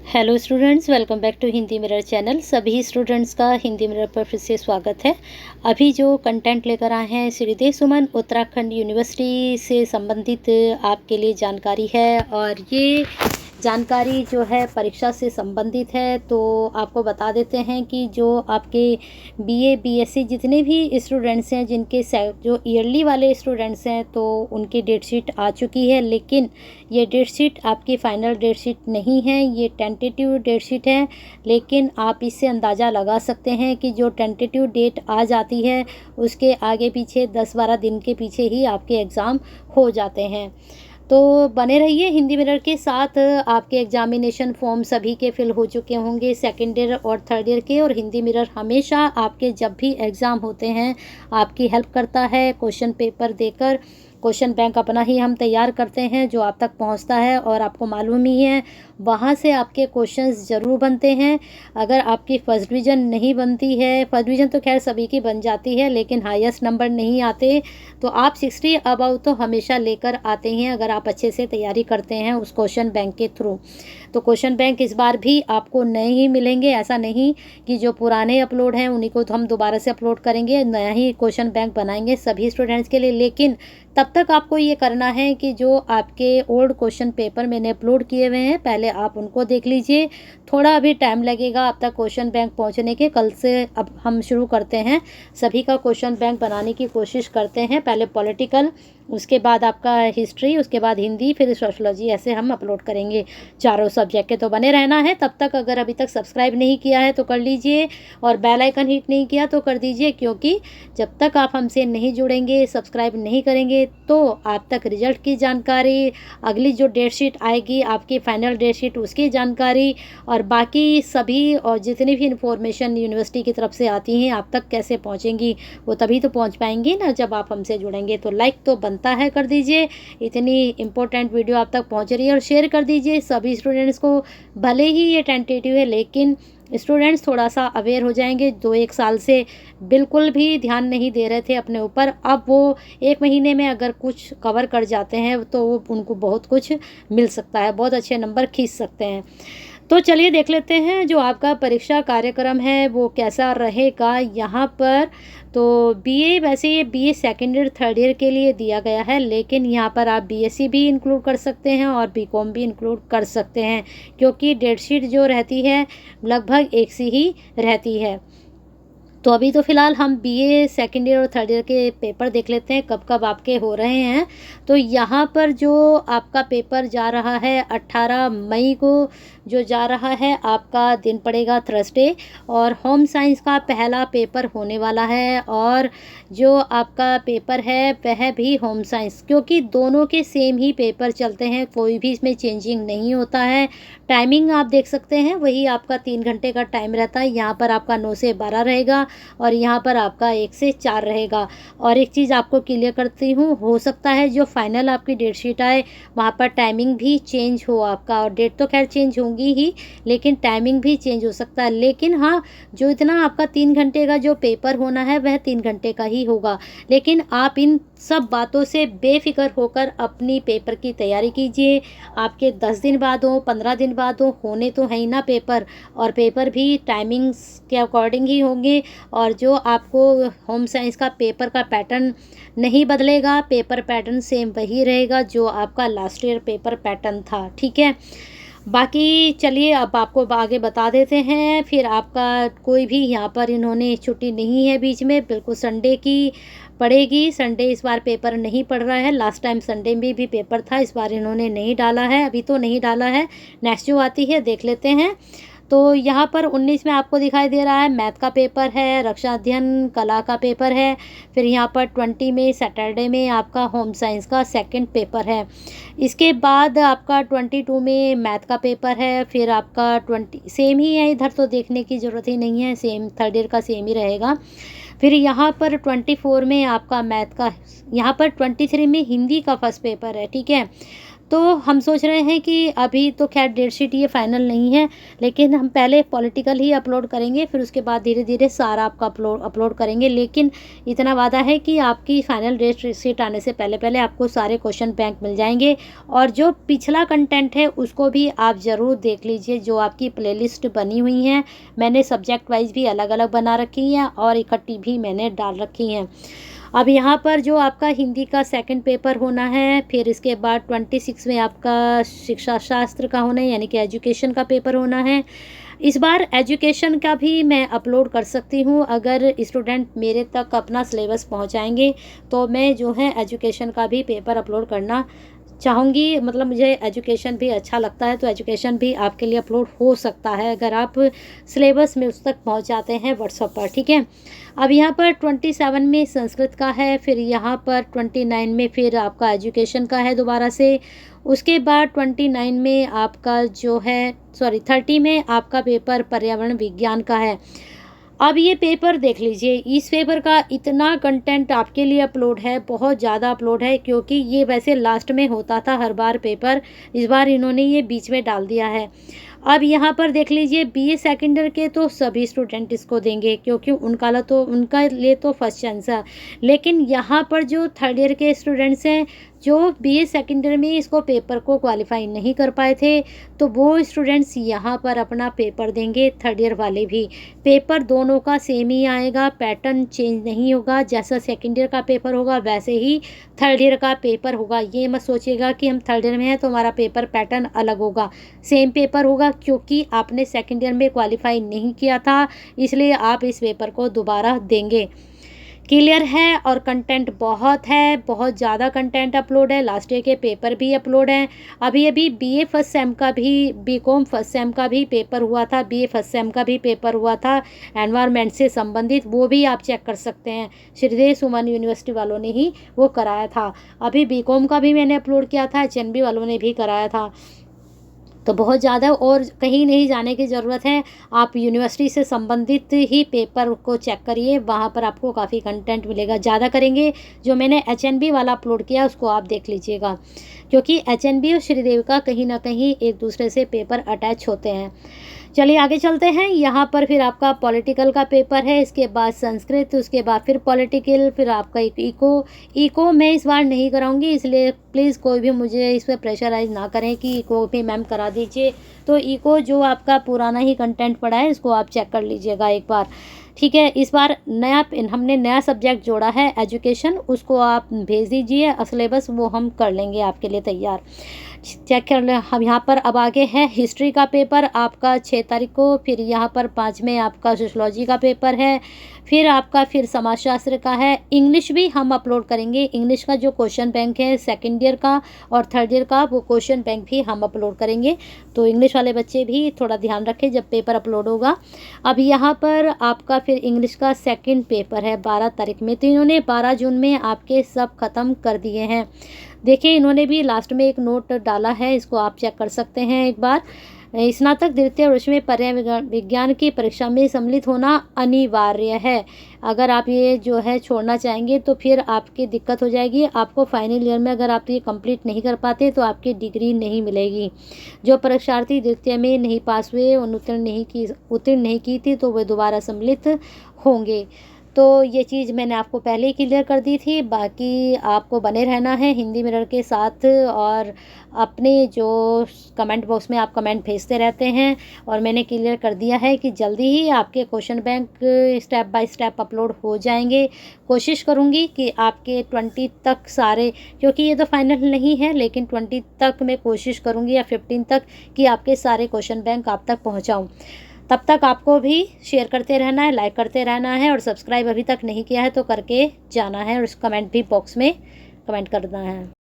Hello students, welcome back to Hindi mirror channel. सभी students का Hindi mirror पर फिर से स्वागत है। अभी जो कंटेंट लेकर आए हैं श्रीदेव सुमन उत्तराखंड यूनिवर्सिटी से संबंधित आपके लिए जानकारी है, और ये जानकारी जो है परीक्षा से संबंधित है। तो आपको बता देते हैं कि जो आपके बीए बीएससी जितने भी स्टूडेंट्स हैं, जिनके जो ईयरली वाले स्टूडेंट्स हैं, तो उनकी डेट शीट आ चुकी है। लेकिन ये डेट शीट आपकी फ़ाइनल डेट शीट नहीं है, ये टेंटेटिव डेट शीट है। लेकिन आप इससे अंदाज़ा लगा सकते हैं कि जो टेंटेटिव डेट आ जाती है उसके आगे पीछे 10-12 दिन के पीछे ही आपके एग्ज़ाम हो जाते हैं। तो बने रहिए हिंदी मिरर के साथ। आपके एग्जामिनेशन फॉर्म सभी के फिल हो चुके होंगे, सेकेंड ईयर और थर्ड ईयर के। और हिंदी मिरर हमेशा आपके जब भी एग्ज़ाम होते हैं आपकी हेल्प करता है क्वेश्चन पेपर देकर। क्वेश्चन बैंक अपना ही हम तैयार करते हैं जो आप तक पहुंचता है, और आपको मालूम ही है वहां से आपके क्वेश्चंस ज़रूर बनते हैं। अगर आपकी फर्स्ट डिवीज़न नहीं बनती है, फर्स्ट डिवीज़न तो खैर सभी की बन जाती है, लेकिन हाईएस्ट नंबर नहीं आते, तो आप 60 अबव तो हमेशा लेकर आते हैं अगर आप अच्छे से तैयारी करते हैं उस क्वेश्चन बैंक के थ्रू। तो क्वेश्चन बैंक इस बार भी आपको नए ही मिलेंगे। ऐसा नहीं कि जो पुराने अपलोड हैं उन्हीं को तो हम दोबारा से अपलोड करेंगे, नया ही क्वेश्चन बैंक बनाएंगे सभी स्टूडेंट्स के लिए। लेकिन तब तक आपको ये करना है कि जो आपके ओल्ड क्वेश्चन पेपर मैंने अपलोड किए हुए हैं पहले आप उनको देख लीजिए। थोड़ा अभी टाइम लगेगा अब तक क्वेश्चन बैंक पहुंचने के। कल से अब हम शुरू करते हैं, सभी का क्वेश्चन बैंक बनाने की कोशिश करते हैं। पहले पॉलिटिकल, उसके बाद आपका हिस्ट्री, उसके बाद हिंदी, फिर सोशलॉजी, ऐसे हम अपलोड करेंगे चारों सब्जेक्ट के। तो बने रहना है तब तक। अगर अभी तक सब्सक्राइब नहीं किया है तो कर लीजिए, और बेल आइकन हिट नहीं किया तो कर दीजिए, क्योंकि जब तक आप हमसे नहीं जुड़ेंगे, सब्सक्राइब नहीं करेंगे, तो आप तक रिजल्ट की जानकारी, अगली जो डेट शीट आएगी आपकी फाइनल डेट शीट, उसकी जानकारी, और बाकी सभी और जितनी भी इंफॉर्मेशन यूनिवर्सिटी की तरफ से आती हैं आप तक कैसे पहुंचेंगी, वो तभी तो पहुंच पाएंगी ना जब आप हमसे जुड़ेंगे। तो लाइक तो बनता है, कर दीजिए। इतनी इंपॉर्टेंट वीडियो आप तक पहुंच रही है, और शेयर कर दीजिए सभी स्टूडेंट्स को। भले ही ये टेंटेटिव है, लेकिन स्टूडेंट्स थोड़ा सा अवेयर हो जाएंगे। 2-1 साल से बिल्कुल भी ध्यान नहीं दे रहे थे अपने ऊपर, अब वो 1 महीने में अगर कुछ कवर कर जाते हैं तो वो उनको बहुत कुछ मिल सकता है, बहुत अच्छे नंबर खींच सकते हैं। तो चलिए देख लेते हैं जो आपका परीक्षा कार्यक्रम है वो कैसा रहेगा यहाँ पर। तो बीए, वैसे ये BA second year third year के लिए दिया गया है, लेकिन यहाँ पर आप बीएससी भी इंक्लूड कर सकते हैं और बीकॉम भी इंक्लूड कर सकते हैं, क्योंकि डेट शीट जो रहती है लगभग एक सी ही रहती है। तो अभी तो फ़िलहाल हम बीए सेकेंड ईयर और थर्ड ईयर के पेपर देख लेते हैं कब कब आपके हो रहे हैं। तो यहाँ पर जो आपका पेपर जा रहा है 18 मई को जो जा रहा है, आपका दिन पड़ेगा थर्सडे, और होम साइंस का पहला पेपर होने वाला है। और जो आपका पेपर है वह भी होम साइंस, क्योंकि दोनों के सेम ही पेपर चलते हैं, कोई भी इसमें चेंजिंग नहीं होता है। टाइमिंग आप देख सकते हैं, वही आपका 3 घंटे का टाइम रहता है। यहाँ पर आपका 9 से 12 रहेगा, और यहाँ पर आपका 1 से 4 रहेगा। और एक चीज़ आपको क्लियर करती हूँ, हो सकता है जो फाइनल आपकी डेट शीट आए वहाँ पर टाइमिंग भी चेंज हो आपका, और डेट तो खैर चेंज होंगी ही, लेकिन टाइमिंग भी चेंज हो सकता है। लेकिन हाँ, जो इतना आपका 3 घंटे का जो पेपर होना है वह 3 घंटे का ही होगा। लेकिन आप इन सब बातों से बेफिक्र होकर अपनी पेपर की तैयारी कीजिए। आपके 10 दिन बाद हो, 15 दिन बाद हो, होने तो है ही ना पेपर, और पेपर भी टाइमिंग्स के अकॉर्डिंग ही होंगे। और जो आपको होम साइंस का पेपर का पैटर्न नहीं बदलेगा, पेपर पैटर्न सेम वही रहेगा जो आपका लास्ट ईयर पेपर पैटर्न था, ठीक है। बाकी चलिए अब आपको आगे बता देते हैं। फिर आपका कोई भी यहाँ पर इन्होंने छुट्टी नहीं है बीच में, बिल्कुल संडे की पड़ेगी। संडे इस बार पेपर नहीं पड़ रहा है, लास्ट टाइम संडे में भी पेपर था, इस बार इन्होंने नहीं डाला है, अभी तो नहीं डाला है। नेक्स्ट जो आती है देख लेते हैं। तो यहाँ पर 19 में आपको दिखाई दे रहा है मैथ का पेपर है, रक्षा अध्ययन कला का पेपर है। फिर यहाँ पर 20 में सैटरडे में आपका होम साइंस का सेकंड पेपर है। इसके बाद आपका 22 में मैथ का पेपर है। फिर आपका 20 सेम ही है, इधर तो देखने की ज़रूरत ही नहीं है, सेम थर्ड ईयर का सेम ही रहेगा। फिर यहाँ पर 24 में आपका मैथ का, यहाँ पर 23 में हिंदी का फर्स्ट पेपर है, ठीक है। तो हम सोच रहे हैं कि अभी तो खैर डेट शीट ये फाइनल नहीं है, लेकिन हम पहले पॉलिटिकल ही अपलोड करेंगे, फिर उसके बाद धीरे-धीरे सारा आपका अपलोड अपलोड करेंगे। लेकिन इतना वादा है कि आपकी फाइनल डेट शीट आने से पहले-पहले आपको सारे क्वेश्चन बैंक मिल जाएँगे, और जो पिछला कंटेंट है उसको भी आप ज़रूर देख लीजिए। जो आपकी प्लेलिस्ट बनी हुई हैं, मैंने सब्जेक्ट वाइज़ भी अलग-अलग बना रखी हैं और इकट्ठी भी मैंने डाल रखी हैं। अब यहाँ पर जो आपका हिंदी का सेकंड पेपर होना है, फिर इसके बाद 26 में आपका शिक्षा शास्त्र का होना है, यानी कि एजुकेशन का पेपर होना है। इस बार एजुकेशन का भी मैं अपलोड कर सकती हूँ, अगर स्टूडेंट मेरे तक अपना सिलेबस पहुँचाएँगे तो मैं जो है एजुकेशन का भी पेपर अपलोड करना चाहूँगी। मतलब मुझे एजुकेशन भी अच्छा लगता है, तो एजुकेशन भी आपके लिए अपलोड हो सकता है अगर आप सिलेबस में उस तक पहुँच जाते हैं व्हाट्सएप पर, ठीक है। अब यहाँ पर 27 में संस्कृत का है, फिर यहाँ पर 29 में फिर आपका एजुकेशन का है दोबारा से। उसके बाद 29 में आपका जो है, सॉरी 30 में आपका पेपर पर्यावरण विज्ञान का है। अब ये पेपर देख लीजिए, इस पेपर का इतना कंटेंट आपके लिए अपलोड है, बहुत ज़्यादा अपलोड है, क्योंकि ये वैसे लास्ट में होता था हर बार पेपर, इस बार इन्होंने ये बीच में डाल दिया है। अब यहाँ पर देख लीजिए, बीए सेकेंड ईयर के तो सभी स्टूडेंट इसको देंगे, क्योंकि उनका लिए तो फर्स्ट चांस है। लेकिन यहाँ पर जो थर्ड ईयर के स्टूडेंट्स हैं, जो बीए सेकेंड ईयर में इसको पेपर को क्वालिफाई नहीं कर पाए थे, तो वो स्टूडेंट्स यहाँ पर अपना पेपर देंगे, थर्ड ईयर वाले भी। पेपर दोनों का सेम ही आएगा, पैटर्न चेंज नहीं होगा। जैसा सेकेंड ईयर का पेपर होगा वैसे ही थर्ड ईयर का पेपर होगा। ये मत सोचिएगा कि हम थर्ड ईयर में हैं तो हमारा पेपर पैटर्न अलग होगा, सेम पेपर होगा, क्योंकि आपने सेकेंड ईयर में क्वालिफाई नहीं किया था, इसलिए आप इस पेपर को दोबारा देंगे। क्लियर है। और कंटेंट बहुत है, बहुत ज़्यादा कंटेंट अपलोड है, लास्ट ईयर के पेपर भी अपलोड हैं। अभी अभी बीए फर्स्ट सेम का भी, बीकॉम फर्स्ट सेम का भी पेपर हुआ था, बीए फर्स्ट सेम का भी पेपर हुआ था एनवायरनमेंट से संबंधित, वो भी आप चेक कर सकते हैं। श्रीदेव सुमन यूनिवर्सिटी वालों ने ही वो कराया था। अभी बीकॉम का भी मैंने अपलोड किया था, एचएनबी वालों ने भी कराया था। तो बहुत ज़्यादा और कहीं नहीं जाने की ज़रूरत है, आप यूनिवर्सिटी से संबंधित ही पेपर को चेक करिए, वहाँ पर आपको काफ़ी कंटेंट मिलेगा। ज़्यादा करेंगे, जो मैंने एचएनबी वाला अपलोड किया उसको आप देख लीजिएगा, क्योंकि एचएनबी और श्रीदेव का कहीं ना कहीं एक दूसरे से पेपर अटैच होते हैं। चलिए आगे चलते हैं। यहाँ पर फिर आपका पॉलिटिकल का पेपर है, इसके बाद संस्कृत, उसके बाद फिर पॉलिटिकल, फिर आपका इको मैं इस बार नहीं कराऊंगी, इसलिए प्लीज़ कोई भी मुझे इस पर प्रेशराइज ना करें कि इको भी मैम करा दीजिए। तो इको जो आपका पुराना ही कंटेंट पड़ा है, इसको आप चेक कर लीजिएगा एक बार, ठीक है। इस बार हमने नया सब्जेक्ट जोड़ा है एजुकेशन, उसको आप भेज दीजिए, सिलेबस वो हम कर लेंगे आपके लिए तैयार। चेक कर लें। हम यहाँ पर अब आगे है हिस्ट्री का पेपर आपका 6 तारीख को, फिर यहाँ पर 5 में आपका सोशलॉजी का पेपर है, फिर आपका फिर समाजशास्त्र का है। इंग्लिश भी हम अपलोड करेंगे, इंग्लिश का जो क्वेश्चन बैंक है सेकेंड ईयर का और थर्ड ईयर का, वो क्वेश्चन बैंक भी हम अपलोड करेंगे। तो इंग्लिश वाले बच्चे भी थोड़ा ध्यान रखें जब पेपर अपलोड होगा। अब यहाँ पर आपका फिर इंग्लिश का सेकंड पेपर है 12 तारीख में, तो इन्होंने 12 जून में आपके सब ख़त्म कर दिए हैं। देखिए इन्होंने भी लास्ट में एक नोट डाला है, इसको आप चेक कर सकते हैं एक बार। स्नातक द्वितीय वर्ष में पर्यावरण विज्ञान की परीक्षा में सम्मिलित होना अनिवार्य है। अगर आप ये जो है छोड़ना चाहेंगे तो फिर आपकी दिक्कत हो जाएगी। आपको फाइनल ईयर में अगर आप ये कंप्लीट नहीं कर पाते तो आपकी डिग्री नहीं मिलेगी। जो परीक्षार्थी द्वितीय में नहीं पास हुए, उत्तीर्ण नहीं की थी, तो वे दोबारा सम्मिलित होंगे। तो ये चीज़ मैंने आपको पहले ही क्लियर कर दी थी। बाकी आपको बने रहना है हिंदी मिरर के साथ, और अपने जो कमेंट बॉक्स में आप कमेंट भेजते रहते हैं, और मैंने क्लियर कर दिया है कि जल्दी ही आपके question bank step by step upload हो जाएंगे। कोशिश करूँगी कि आपके 20 तक सारे, क्योंकि ये तो फाइनल नहीं है, लेकिन 20 तक मैं कोशिश करूँगी, या 15 तक, कि आपके सारे क्वेश्चन बैंक आप तक पहुँचाऊँ। तब तक आपको भी शेयर करते रहना है, लाइक करते रहना है, और सब्सक्राइब अभी तक नहीं किया है तो करके जाना है, और उस कमेंट भी बॉक्स में कमेंट करना है।